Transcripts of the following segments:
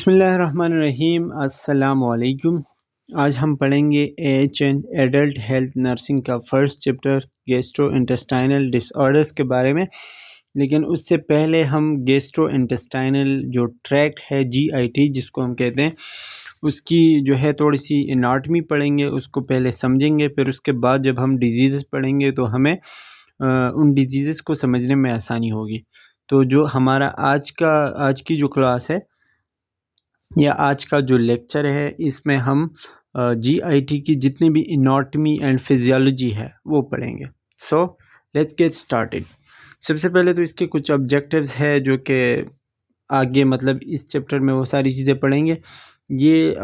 बिस्मिल्लाहिर्रहमानिर्रहीम। अस्सलाम वालेकुम। आज हम पढ़ेंगे AHN एडल्ट हेल्थ नर्सिंग का first chapter gastro intestinal disorders के बारे में। लेकिन उससे पहले हम गैस्ट्रो इंटेस्टाइनल जो ट्रैक्ट है GIT जिसको हम कहते हैं, उसकी जो है थोड़ी सी एनाटमी पढ़ेंगे, उसको पहले समझेंगे। फिर उसके बाद जब हम डिजीज़ पढ़ेंगे तो हमें उन डिजीज़ को समझने में आसानी होगी। तो जो हमारा आज की जो क्लास है या आज का जो लेक्चर है, इसमें हम GIT की जितनी भी एनाटमी एंड फिजियोलॉजी है वो पढ़ेंगे। So let's get started. सबसे पहले तो इसके कुछ ऑब्जेक्टिव्स है जो कि आगे मतलब इस चैप्टर में वो सारी चीज़ें पढ़ेंगे। ये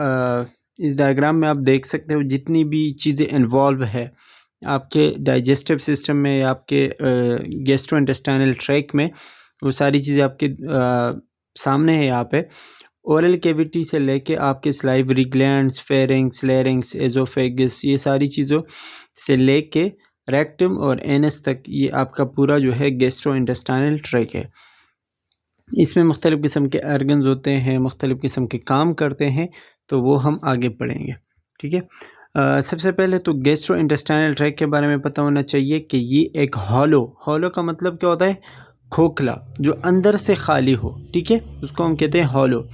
इस डायग्राम में आप देख सकते हो जितनी भी चीज़ें इन्वॉल्व है आपके डाइजेस्टिव सिस्टम में या आपके गैस्ट्रोइंटेस्टाइनल ट्रैक में, वो सारी चीज़ें आपके सामने है यहाँ पे। ओरल कैविटी से लेके आपके सलाइवरी ग्लैंड्स, फेरिंग्स, लैरिंग्स, एजोफेगस, ये सारी चीज़ों से लेके रेक्टम और एनस तक ये आपका पूरा जो है गैस्ट्रोइंटेस्टाइनल ट्रैक है। इसमें मुख्तलिफ़ किस्म के ऑर्गन्स होते हैं, मुख्तलिफ़ किस्म के काम करते हैं, तो वो हम आगे पढ़ेंगे। ठीक है। सबसे पहले तो गैस्ट्रोइंटेस्टाइनल ट्रैक के बारे में पता होना चाहिए कि ये एक हॉलो का मतलब क्या होता है? खोखला, जो अंदर से खाली हो। ठीक है, उसको हम कहते हैं हॉलो।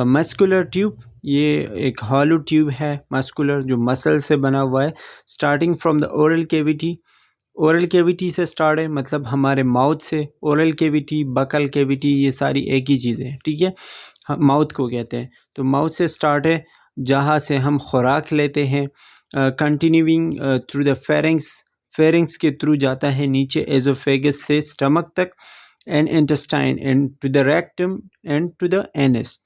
मस्कुलर ट्यूब, ये एक हॉलो ट्यूब है मस्कुलर, जो मसल से बना हुआ है। Starting from the oral cavity से स्टार्ट है, मतलब हमारे माउथ से। ओरल कैविटी, बकल कैविटी, ये सारी एक ही चीज़ है। ठीक है, माउथ को कहते हैं। तो माउथ से स्टार्ट है, जहाँ से हम खुराक लेते हैं। कंटिन्यूइंग थ्रू द फेरिंग्स के थ्रू जाता है नीचे एजोफेगस से स्टमक तक, and intestine and to the rectum and to the anus.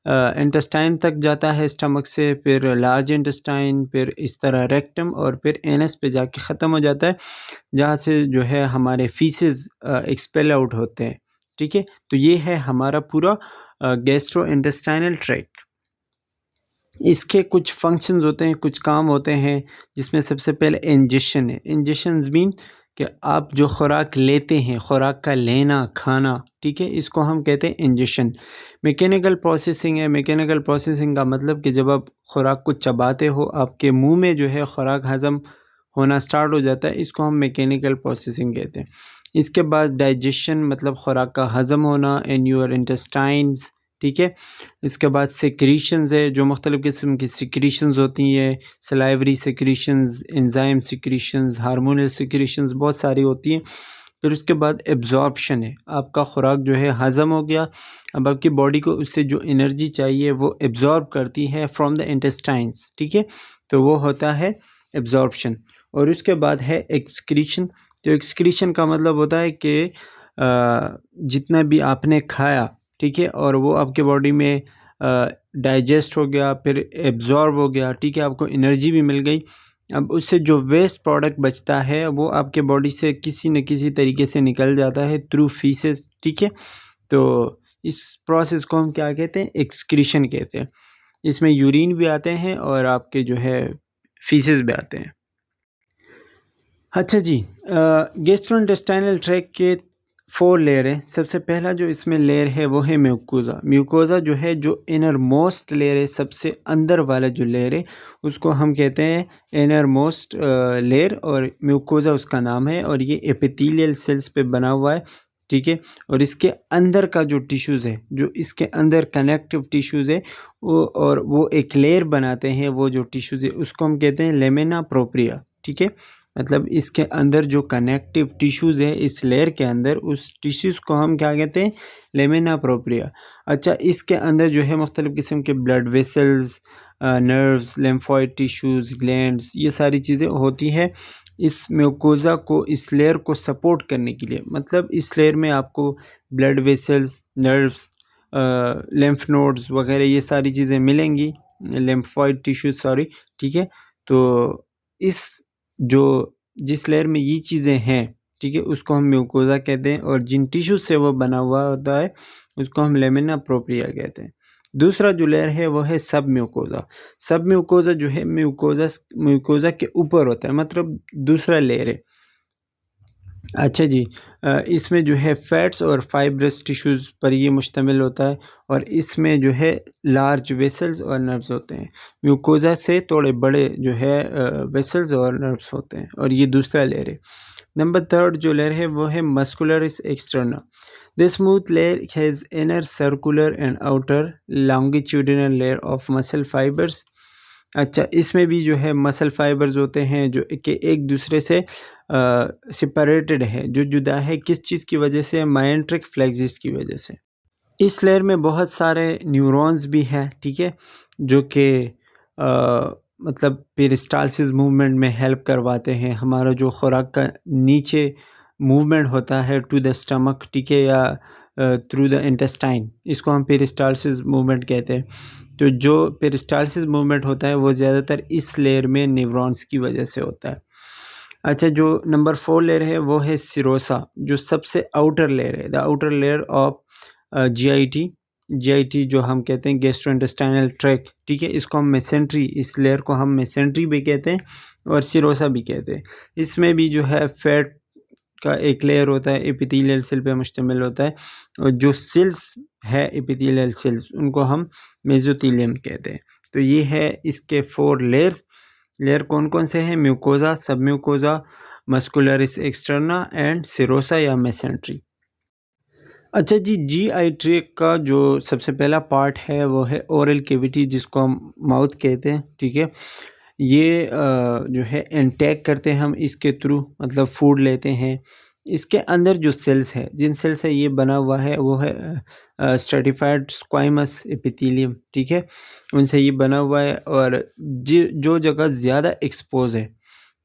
Intestine तक जाता है स्टमक से, फिर लार्ज इंटेस्टाइन, फिर इस तरह रेक्टम, और फिर एनस पे जाके ख़त्म हो जाता है, जहाँ से जो है हमारे फीसेस एक्सपेल आउट होते हैं। ठीक है, तो ये है हमारा पूरा गैस्ट्रो इंटेस्टाइनल ट्रैक्ट। इसके कुछ फंक्शंस होते हैं, कुछ काम होते हैं, जिसमें सबसे पहले इंजेशन है। इंजेशंस मीन कि आप जो खुराक लेते हैं, खुराक का लेना, खाना, ठीक है, इसको हम कहते हैं इंजेशन। मैकेनिकल प्रोसेसिंग है। मैकेनिकल प्रोसेसिंग का मतलब कि जब आप खुराक को चबाते हो, आपके मुंह में जो है खुराक हज़म होना स्टार्ट हो जाता है, इसको हम मैकेनिकल प्रोसेसिंग कहते हैं। इसके बाद डाइजेशन, मतलब खुराक का हज़म होना इन योर इंटेस्टाइन्स। ठीक है, इसके बाद सिक्रीशंस है, जो मुख्तलिफ़ किस्म की सिक्रीशंस होती हैं। Salivary secretions, enzyme secretions, hormonal secretions, बहुत सारी होती हैं। फिर उसके बाद एब्जॉर्प्शन है, आपका खुराक जो है हज़म हो गया, अब आपकी बॉडी को उससे जो एनर्जी चाहिए वो एब्जॉर्ब करती है फ्रॉम द इंटेस्टाइन्स। ठीक है, तो वो होता है एब्जॉर्प्शन। और उसके बाद है एक्सक्रीशन। तो एक्सक्रीशन का मतलब होता है कि जितना भी आपने खाया, ठीक है, और वो आपके बॉडी में डाइजेस्ट हो गया, फिर एब्जॉर्ब हो गया, ठीक है, आपको एनर्जी भी मिल गई। अब उससे जो वेस्ट प्रोडक्ट बचता है वो आपके बॉडी से किसी न किसी तरीके से निकल जाता है थ्रू फीसेस। ठीक है, तो इस प्रोसेस को हम क्या कहते हैं? एक्सक्रीशन कहते हैं। इसमें यूरिन भी आते हैं और आपके जो है फीसेस भी आते हैं। अच्छा जी, गैस्ट्रोइंटेस्टाइनल ट्रैक्ट के 4 लेयर हैं। सबसे पहला जो इसमें लेयर है वो है म्यूकोज़ा। म्यूकोज़ा जो है, जो इनर मोस्ट लेयर है, सबसे अंदर वाला जो लेयर है, उसको हम कहते हैं इनर मोस्ट लेयर, और म्यूकोज़ा उसका नाम है। और ये एपिथेलियल सेल्स पे बना हुआ है। ठीक है, और इसके अंदर का जो टिश्यूज़ है, जो इसके अंदर कनेक्टिव टिश्यूज़ है, वो एक लेयर बनाते हैं। वो जो टिश्यूज़ है उसको हम कहते हैं लेमिना प्रोप्रिया। ठीक है, मतलब इसके अंदर जो कनेक्टिव टिश्यूज़ है इस लेयर के अंदर, उस टिश्यूज़ को हम क्या कहते हैं? Lamina propria. अच्छा, इसके अंदर जो है मुख्तलिफ़ किस्म के blood vessels, nerves, lymphoid tissues, glands, ये सारी चीज़ें होती हैं इस म्यूकोज़ा को, इस लेयर को सपोर्ट करने के लिए। मतलब इस लेयर में आपको blood vessels, nerves, lymph nodes वगैरह ये सारी चीज़ें मिलेंगी, लिम्फॉइड टिश्यूज़, सॉरी। ठीक है, तो इस जो जिस लेयर में ये चीज़ें हैं, ठीक है, उसको हम म्यूकोज़ा कहते हैं, और जिन टिश्यू से वो बना हुआ होता है उसको हम लेमिना प्रोप्रिया कहते हैं। दूसरा जो लेयर है वो है सब म्यूकोज़ा। सब म्यूकोज़ा जो है म्यूकोज़ा के ऊपर होता है, मतलब दूसरा लेयर है। अच्छा जी। इसमें जो है फैट्स और फाइब्रस टिश्यूज़ पर ये मुश्तमिल होता है और इसमें जो है लार्ज वेसल्स और नर्व्स होते हैं। म्यूकोज़ा से थोड़े बड़े जो है वेसल्स और नर्व्स होते हैं और ये दूसरा लेयर है। नंबर 3 जो लेयर है वो है muscularis externa. This smooth layer has inner circular and outer longitudinal layer of muscle fibres. अच्छा, इसमें भी जो है मसल फाइबर्स होते हैं जो कि एक दूसरे से सेपरेटेड है, जो जुदा है किस चीज़ की वजह से? मायोट्रिक फ्लेक्सिस की वजह से। इस लेयर में बहुत सारे न्यूरॉन्स भी हैं, ठीक है? जो कि मतलब पेरिस्टालसिस मूवमेंट में हेल्प करवाते हैं। हमारा जो खुराक का नीचे मूवमेंट होता है टू द स्टमक, ठीक है? या थ्रू द इंटेस्टाइन, इसको हम पेरिस्टालसिस मूवमेंट कहते हैं। तो जो पेरिस्टालसिस मूवमेंट होता है वो ज़्यादातर इस लेयर में न्यूरॉन्स की वजह से होता है। अच्छा, जो नंबर 4 लेयर है वो है सिरोसा, जो सबसे आउटर लेयर है, the outer layer of GIT. GIT जो हम कहते हैं गैस्ट्रोइंटेस्टाइनल ट्रैक्ट, ठीक है? इसको हम मेसेंट्री, इस लेयर को हम मेसेंट्री भी कहते हैं और सिरोसा भी कहते हैं। इसमें भी जो है फैट का एक लेयर होता है, एपिथेलियल सेल पे मुश्तमिल होता है और जो सेल्स है एपिथेलियल सेल्स उनको हम मेसोथेलियम कहते हैं। तो ये है इसके 4 लेयर्स। लेयर कौन-कौन से हैं? Mucosa, सबम्यूकोज़ा, muscularis externa and serosa या मेसेंट्री। अच्छा जी, जीआई ट्रैक्ट का जो सबसे पहला पार्ट है वो है ओरल कैविटी, जिसको हम माउथ कहते हैं, ठीक है? ये जो है इनटेक करते हैं हम इसके थ्रू, मतलब फूड लेते हैं। इसके अंदर जो सेल्स है, जिन सेल से ये बना हुआ है वो है स्ट्रैटिफाइड स्क्वाइमस एपिथेलियम, ठीक है? उनसे ये बना हुआ है और जो जगह ज़्यादा एक्सपोज़ है,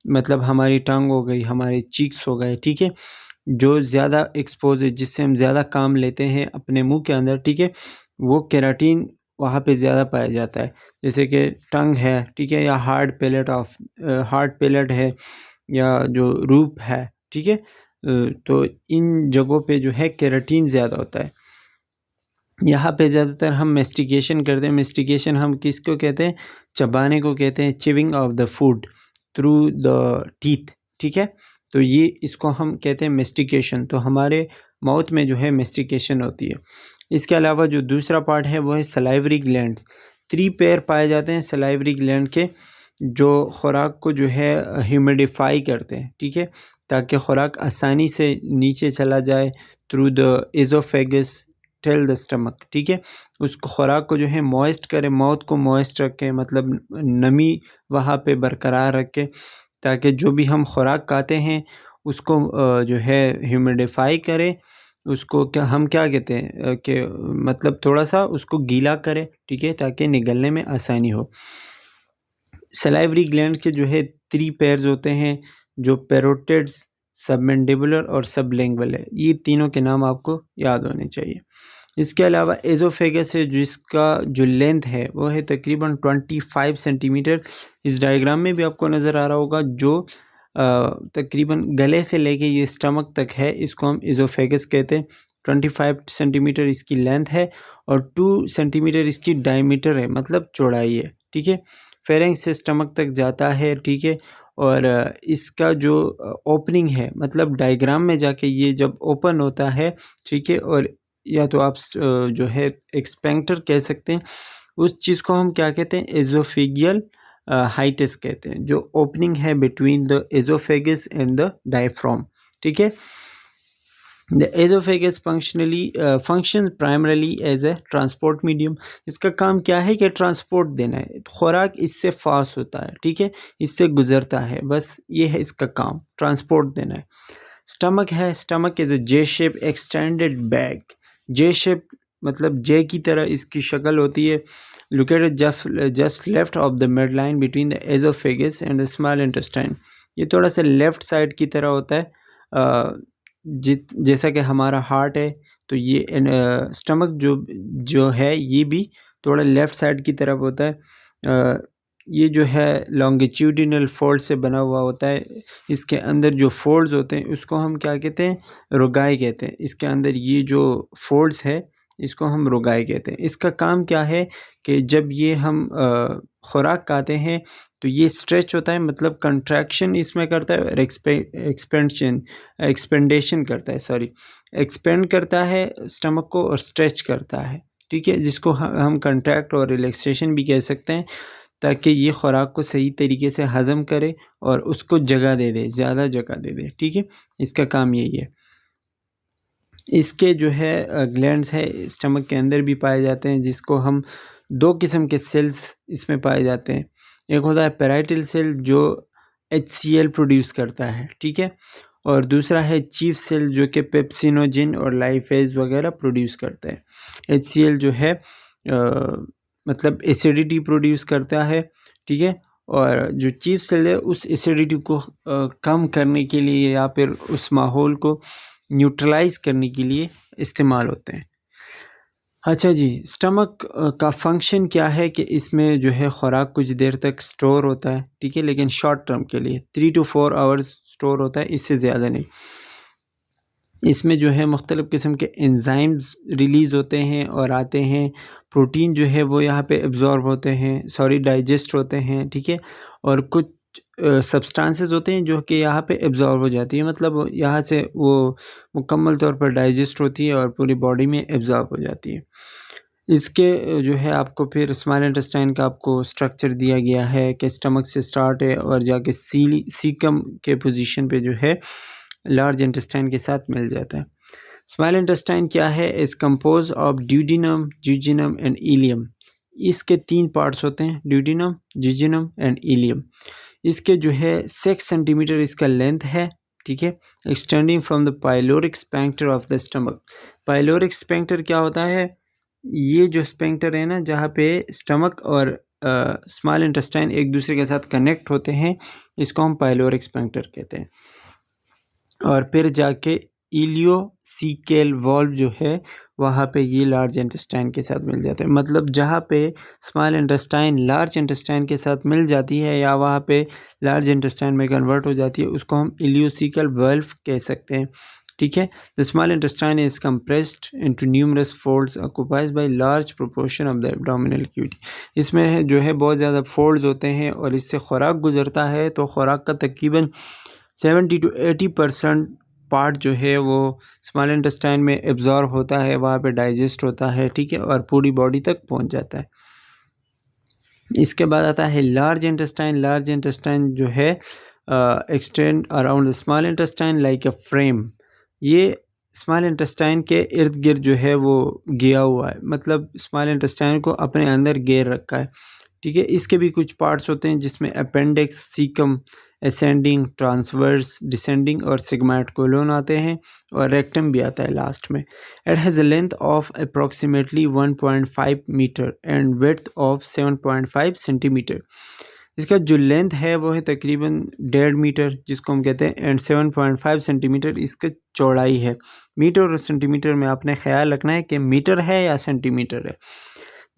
मतलब हमारी टंग हो गई, हमारे चीक्स हो गए, ठीक है? जो ज़्यादा एक्सपोज़ है, जिससे हम ज़्यादा काम लेते हैं अपने मुँह के अंदर, ठीक है? वो केराटिन वहाँ पे ज़्यादा पाया जाता है। जैसे कि टंग है, ठीक है? या हार्ड पैलेट है या जो रूप है, ठीक है? तो इन जगहों पे जो है केराटिन ज़्यादा होता है। यहाँ पे ज़्यादातर हम मेस्टिकेशन करते हैं। मेस्टिकेशन हम किसको कहते हैं? चबाने को कहते हैं, chewing of the food through the teeth, ठीक है? तो ये इसको हम कहते हैं मेस्टिकेशन। तो हमारे माउथ में जो है मेस्टिकेशन होती है। इसके अलावा जो दूसरा पार्ट है वो है सलाइवरी ग्लैंड्स। 3 पेयर पाए जाते हैं सलाइवरी ग्लैंड के, जो खुराक को जो है ह्यूमिडिफ़ाई करते हैं, ठीक है? ताकि खुराक आसानी से नीचे चला जाए through the esophagus till the stomach, ठीक है? उस खुराक को जो है मॉइस्ट करे, माउथ को मॉइस्ट रखें, मतलब नमी वहाँ पे बरकरार रखें, ताकि जो भी हम खुराक खाते हैं उसको जो है ह्यूमिडिफ़ाई करें। उसको क्या कहते हैं कि मतलब थोड़ा-सा उसको गीला करें, ठीक है? ताकि निगलने में आसानी हो। सलाइवरी ग्लैंड के जो है 3 पेयर्स होते हैं, जो पैरोटिड्स, सबमैंडिबुलर और सबलिंगुअल है। ये तीनों के नाम आपको याद होने चाहिए। इसके अलावा एज़ोफेगस है, जिसका जो लेंथ है वो है तकरीबन 25 सेंटीमीटर। इस डायग्राम में भी आपको नज़र आ रहा होगा, जो तकरीबन गले से लेके ये स्टमक तक है, इसको हम एज़ोफेगस कहते हैं। 25 सेंटीमीटर इसकी लेंथ है और 2 सेंटीमीटर इसकी डायमीटर है, मतलब चौड़ाई है, ठीक है? फेरेंक्स से स्टमक तक जाता है, ठीक है? और इसका जो ओपनिंग है, मतलब डायग्राम में जाके ये जब ओपन होता है, ठीक है? और या तो आप जो है एक्सपेंक्टर कह सकते हैं, उस चीज़ को हम क्या कहते हैं? एज़ोफेगियल हाइटस कहते हैं, जो ओपनिंग है between the esophagus and the diaphragm, ठीक है? The esophagus functions primarily as a transport medium. इसका काम क्या है? कि ट्रांसपोर्ट देना है, खुराक इससे पास होता है, ठीक है? इससे गुजरता है, बस ये है इसका काम, ट्रांसपोर्ट देना है। स्टमक है, stomach is a J shape extended bag. J shape मतलब जे की तरह इसकी शक्ल होती है। Located just left of the mid line between the esophagus and the small intestine. ये थोड़ा सा लेफ्ट साइड की तरह होता है, जैसा कि हमारा हार्ट है, तो ये स्टमक जो है ये भी थोड़ा लेफ्ट साइड की तरफ होता है। ये जो है लॉन्गिट्यूडिनल फोल्ड से बना हुआ होता है। इसके अंदर जो फोल्ड्स होते हैं उसको हम क्या कहते हैं? रोगाई कहते हैं। इसके अंदर ये जो फोल्ड्स है इसको हम रुगाई कहते हैं। इसका काम क्या है कि जब ये हम खुराक खाते हैं तो ये स्ट्रेच होता है, मतलब कंट्रैक्शन इसमें करता है और एक्सपेंडेशन करता है, सॉरी एक्सपेंड करता है स्टमक को और स्ट्रेच करता है, ठीक है, जिसको हम कंट्रैक्ट और रिलैक्सेशन भी कह सकते हैं, ताकि ये खुराक को सही तरीके से हज़म करे और उसको जगह दे दे, ज़्यादा जगह दे दे, ठीक है। इसका काम यही है। इसके जो है ग्लैंड्स है स्टमक के अंदर भी पाए जाते हैं, जिसको हम 2 किस्म के सेल्स इसमें पाए जाते हैं। एक होता है पैराइटल सेल जो HCl प्रोड्यूस करता है, ठीक है, और दूसरा है चीफ सेल जो कि पेप्सिनोजिन और लाइफेज वगैरह प्रोड्यूस करता है। HCl जो है मतलब एसिडिटी प्रोड्यूस करता है, ठीक है, और जो चीफ सेल है उस एसिडिटी को कम करने के लिए या फिर उस माहौल को न्यूट्रलाइज करने के लिए इस्तेमाल होते हैं। अच्छा जी, स्टमक का फंक्शन क्या है कि इसमें जो है खुराक कुछ देर तक स्टोर होता है, ठीक है, लेकिन शॉर्ट टर्म के लिए 3 to 4 आवर्स स्टोर होता है, इससे ज़्यादा नहीं। इसमें जो है मुख्तलिफ़ किस्म के एंजाइम्स रिलीज़ होते हैं और आते हैं, प्रोटीन जो है वो यहाँ पे एब्ज़ॉर्ब होते हैं, सॉरी डाइजेस्ट होते हैं, ठीक है, और कुछ सब्सटेंसेस होते हैं जो कि यहाँ पे एब्ज़ॉर्ब हो जाती है, मतलब यहाँ से वो मुकम्मल तौर पर डाइजेस्ट होती है और पूरी बॉडी में एब्ज़ॉर्ब हो जाती है। इसके जो है आपको फिर स्मॉल इंटेस्टाइन का आपको स्ट्रक्चर दिया गया है कि स्टमक से स्टार्ट है और जाके सीकम के पोजीशन पे जो है लार्ज इंटेस्टाइन के साथ मिल जाता है। स्मॉल इंटेस्टाइन क्या है? Is composed of duodenum, jejunum and ileum. इसके 3 पार्ट्स होते हैं, ड्यूडेनम, जिजिनम एंड इलियम। इसके जो है 6 सेंटीमीटर इसका लेंथ है, ठीक है, extending from the pyloric sphincter of the stomach. Pyloric sphincter क्या होता है? ये जो स्फिंक्टर है ना, जहाँ पे स्टमक और स्मॉल इंटेस्टाइन एक दूसरे के साथ कनेक्ट होते हैं, इसको हम पाइलोरिक स्फिंक्टर कहते हैं। और फिर जाके इलियोसीकल वाल्व जो है वहाँ पे ये लार्ज इंटेस्टाइन के साथ मिल जाते हैं। मतलब जहाँ पे स्मॉल इंटेस्टाइन लार्ज इंटेस्टाइन के साथ मिल जाती है या वहाँ पे लार्ज इंटेस्टाइन में कन्वर्ट हो जाती है, उसको हम इलियोसीकल वाल्व कह सकते हैं, ठीक है। The small intestine is compressed into numerous folds occupied by large proportion of the abdominal cavity. इसमें जो है बहुत ज़्यादा फोल्ड्स होते हैं और इससे खुराक गुजरता है, तो खुराक का तकरीबन 70 to 80% पार्ट जो है वो स्मॉल इंटेस्टाइन में एब्जॉर्ब होता है, वहाँ पे डाइजेस्ट होता है, ठीक है, और पूरी बॉडी तक पहुँच जाता है। इसके बाद आता है लार्ज इंटेस्टाइन। लार्ज इंटेस्टाइन जो है extend around the small intestine like a frame. ये स्मॉल इंटेस्टाइन के इर्द गिर्द जो है वो गया हुआ है, मतलब स्मॉल इंटेस्टाइन को अपने अंदर घेर रखा है, ठीक है। इसके भी कुछ पार्ट्स होते हैं जिसमें appendix, caecum, ascending, transverse, descending और सिग्माइड कोलोन आते हैं और रेक्टम भी आता है लास्ट में। It has a length of approximately 1.5 metre and width of 7.5 centimetre. इसका जो लेंथ है वो है तकरीबन 1.5 मीटर जिसको हम कहते हैं, एंड 7.5 सेंटीमीटर इसका चौड़ाई है। मीटर और सेंटीमीटर में आपने ख्याल रखना है कि मीटर है या सेंटीमीटर है।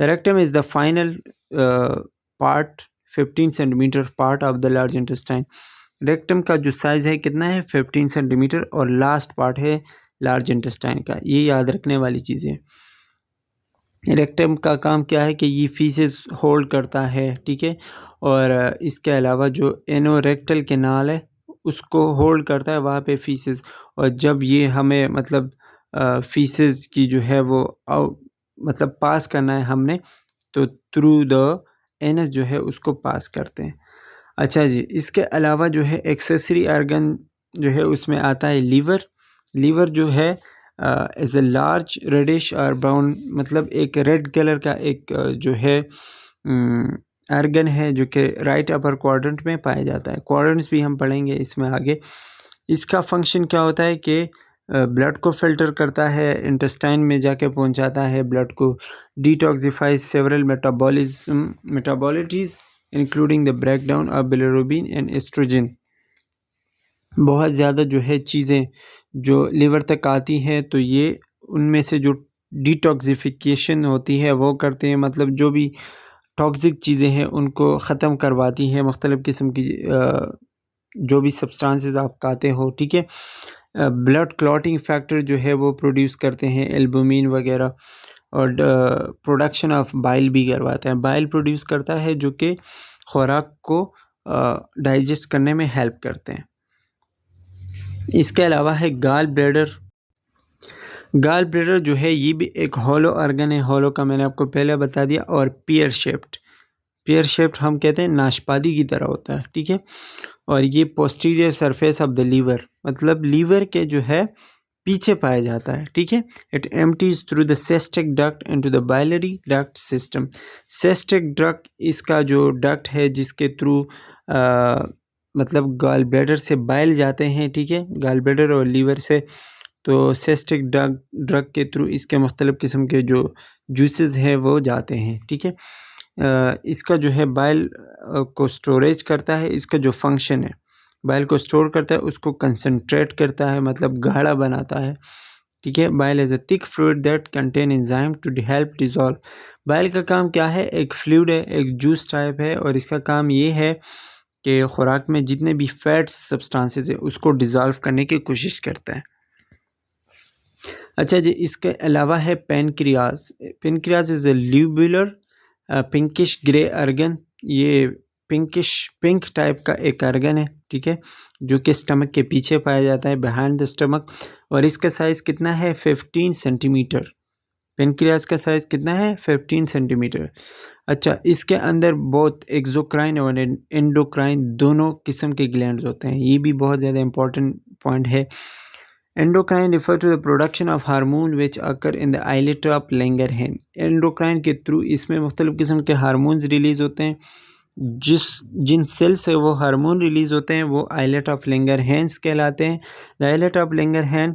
The rectum is the final part 15 centimetre part of the large intestine. Rectum का जो साइज़ है कितना है? 15 सेंटीमीटर, और लास्ट पार्ट है लार्ज इंटेस्टाइन का। ये याद रखने वाली चीज़ें। रेक्टम का काम क्या है कि ये फीसेस होल्ड करता है, ठीक है, और इसके अलावा जो एनोरेक्टल कैनाल है उसको होल्ड करता है वहाँ पे फीसेस, और जब ये हमें मतलब फीसेस की जो है वो मतलब पास करना है हमने, तो थ्रू द एनस जो है उसको पास करते हैं। अच्छा जी, इसके अलावा जो है एक्सेसरी ऑर्गन जो है उसमें आता है लीवर। लीवर जो है एज ए लार्ज रेडिश और ब्राउन, मतलब एक रेड कलर का एक जो है ऑर्गन है जो कि राइट अपर क्वाड्रेंट में पाया जाता है। क्वाड्रेंट्स भी हम पढ़ेंगे इसमें आगे। इसका फंक्शन क्या होता है कि ब्लड को फिल्टर करता है, इंटेस्टाइन में जाके पहुंचाता है ब्लड को, detoxifies several metabolites including the breakdown of bilirubin and estrogen. बहुत ज़्यादा जो है चीज़ें जो लिवर तक आती हैं, तो ये उनमें से जो डिटॉक्सिफिकेशन होती है वो करते हैं, मतलब जो भी टॉक्सिक चीज़ें हैं उनको ख़त्म करवाती है, मुख्तलिफ़ किस्म की जो भी सब्सटेंसेस आप खाते हो, ठीक है। ब्लड क्लॉटिंग फैक्टर जो है वो प्रोड्यूस करते हैं, एल्बुमिन वगैरह, और प्रोडक्शन ऑफ बाइल भी करवाता है। बाइल प्रोड्यूस करता है जो कि खुराक को डाइजेस्ट करने में हेल्प करते हैं। इसके अलावा है गाल ब्लैडर। गाल ब्लैडर जो है ये भी एक हॉलो ऑर्गन है। हॉलो का मैंने आपको पहले बता दिया। और पियर शेप्ड हम कहते हैं नाशपाती की तरह होता है, ठीक है। और ये posterior surface of the liver, मतलब लीवर के जो है पीछे पाया जाता है, ठीक है। It empties through the cystic duct into the biliary duct system. Cystic duct इसका जो डक्ट है जिसके थ्रू मतलब गॉल ब्लैडर से बाइल जाते हैं, ठीक है, गॉल ब्लैडर और लीवर से। तो सेस्टिक ड्रग के थ्रू इसके मुख्तलिफ़ किस्म के जो जूसेस हैं वो जाते हैं, ठीक है। इसका जो है बाइल को स्टोरेज करता है। इसका जो फंक्शन है, बाइल को स्टोर करता है, उसको कंसंट्रेट करता है, मतलब गाढ़ा बनाता है, ठीक है। Bile is a thick fluid that contain enzyme to help dissolve. Bile का काम क्या है? एक फ्लूइड है, एक जूस टाइप है, और इसका काम ये है कि खुराक में जितने भी फैट्स सब्सटेंसेस है उसको डिसॉल्व करने की कोशिश करता है। अच्छा जी, इसके अलावा है pancreas. Pancreas is a lobular pinkish grey organ. ये पिंक टाइप का एक अर्गन है, ठीक है, जो कि स्टमक के पीछे पाया जाता है, बिहाइंड द स्टमक। और इसका साइज़ कितना है? 15 सेंटीमीटर। पेनक्रियाज का साइज़ कितना है? 15 सेंटीमीटर। अच्छा, इसके अंदर बहुत एक्सोक्राइन और एंडोक्राइन दोनों किस्म के ग्लैंड्स होते हैं। ये भी बहुत ज़्यादा इंपॉर्टेंट पॉइंट है। Endocrine refer to the production of hormone which occur in the islet of Langerhans. Endocrine के थ्रू इसमें मुख्तलिफ़ किस्म के हार्मोन्स रिलीज़ होते हैं। जिन सेल से वो हार्मोन रिलीज़ होते हैं वो आइलेट ऑफ लैंगरहैंस कहलाते हैं। The islet of Langerhans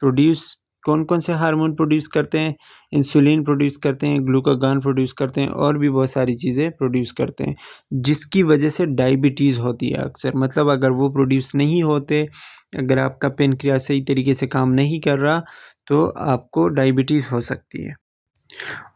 produce कौन कौन से हार्मोन प्रोड्यूस करते हैं? इंसुलिन प्रोड्यूस करते हैं, ग्लूकागॉन प्रोड्यूस करते हैं, और भी बहुत सारी चीज़ें प्रोड्यूस करते हैं, जिसकी वजह से डायबिटीज़ होती है अक्सर। मतलब अगर वो प्रोड्यूस नहीं होते, अगर आपका पेनक्रियाज सही तरीके से काम नहीं कर रहा, तो आपको डायबिटीज़ हो सकती है।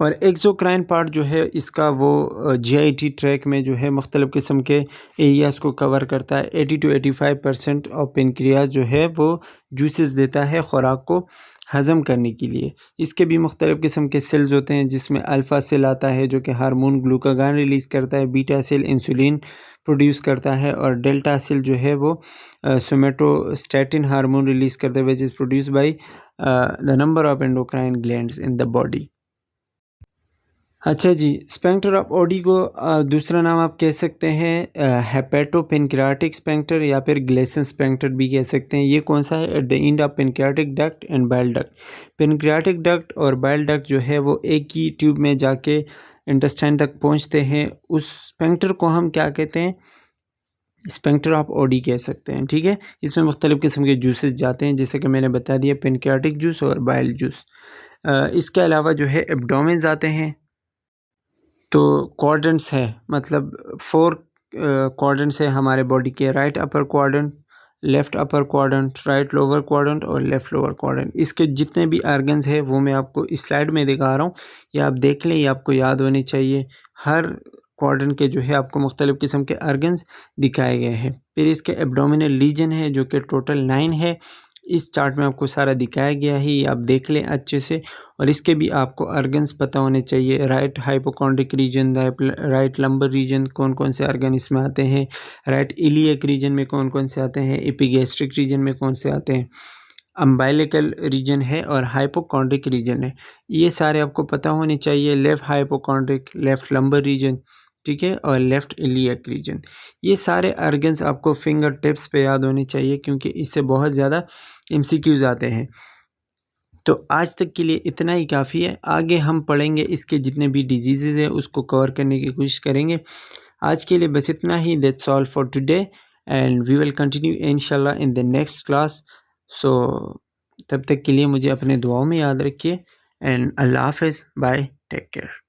और एक्सोक्राइन पार्ट जो है इसका वो जीआईटी ट्रैक में जो है मुख्तलिफ़ किस्म के एरियाज़ को कवर करता है। 80 to 85% ऑफ पेनक्रियाज जो है वो जूसेस देता है खुराक को हज़म करने के लिए। इसके भी मुख्तलिफ़ किस्म के सेल्स होते हैं, जिसमें अल्फ़ा सेल आता है जो कि हार्मोन ग्लूकागॉन रिलीज़ करता है, बीटा सेल इंसुलिन प्रोड्यूस करता है, और डेल्टा सेल जो है वो सोमेटोस्टैटिन हार्मोन रिलीज़ करता है, which is produce by the number of endocrine glands in the body. अच्छा जी, स्फिंक्टर ऑफ ओडी को दूसरा नाम आप कह सकते हैं हेपेटोपेनक्रियाटिक स्फिंक्टर या फिर ग्लेसन स्फिंक्टर भी कह सकते हैं। ये कौन सा है? At the end of pancreatic duct and bile duct. Pancreatic duct और बाइल डक्ट जो है वो एक ही ट्यूब में जाके इंटेस्टाइन तक पहुंचते हैं। उस स्फिंक्टर को हम क्या कहते हैं? स्फिंक्टर ऑफ ओडी कह सकते हैं, ठीक है। इसमें मुख्तलिफ़ किस्म के जूसेस जाते हैं, जैसे कि मैंने बता दिया, पेनक्रियाटिक जूस और बाइल जूस। इसके अलावा जो है एब्डोमेन्स आते हैं। तो क्वाड्रेंट्स है, मतलब 4 क्वाड्रेंट्स है हमारे बॉडी के। Right upper quadrant, left upper quadrant, right lower quadrant और लेफ़्ट लोअर क्वाड्रेंट। इसके जितने भी ऑर्गन्स हैं वो मैं आपको इस स्लाइड में दिखा रहा हूँ, ये आप देख लें, ये आपको याद होने चाहिए। हर क्वाड्रेंट के जो है आपको मुख्तलिफ़ किस्म के ऑर्गन्स दिखाए गए हैं। फिर इसके एब्डोमिनल रीजन है जो कि टोटल 9 है। इस चार्ट में आपको सारा दिखाया गया है, ये आप देख लें अच्छे से। और इसके भी आपको ऑर्गन्स पता होने चाहिए। Right hypochondriac region, right lumbar region, कौन कौन से ऑर्गन इसमें आते हैं, राइट इलियक रीजन में कौन कौन से आते हैं, एपिगैस्ट्रिक रीजन में कौन से आते हैं, अम्बाइलिकल रीजन है और हाइपोकॉन्ड्रिक रीजन है। ये सारे आपको पता होने चाहिए। Left hypochondriac, left lumbar region, ठीक है, और लेफ़्ट इलियक रीजन। ये सारे ऑर्गन्स आपको फिंगर टिप्स पे याद होने चाहिए, क्योंकि इससे बहुत ज़्यादा एमसीक्यूज़ आते हैं। तो आज तक के लिए इतना ही काफ़ी है। आगे हम पढ़ेंगे इसके जितने भी डिजीज़ेज़ हैं उसको कवर करने की कोशिश करेंगे। आज के लिए बस इतना ही। That's all for today and we will continue इंशाल्लाह in the next class. So तब तक के लिए मुझे अपने दुआओं में याद रखिए एंड अल्लाह हाफ़िज़। Bye, take care.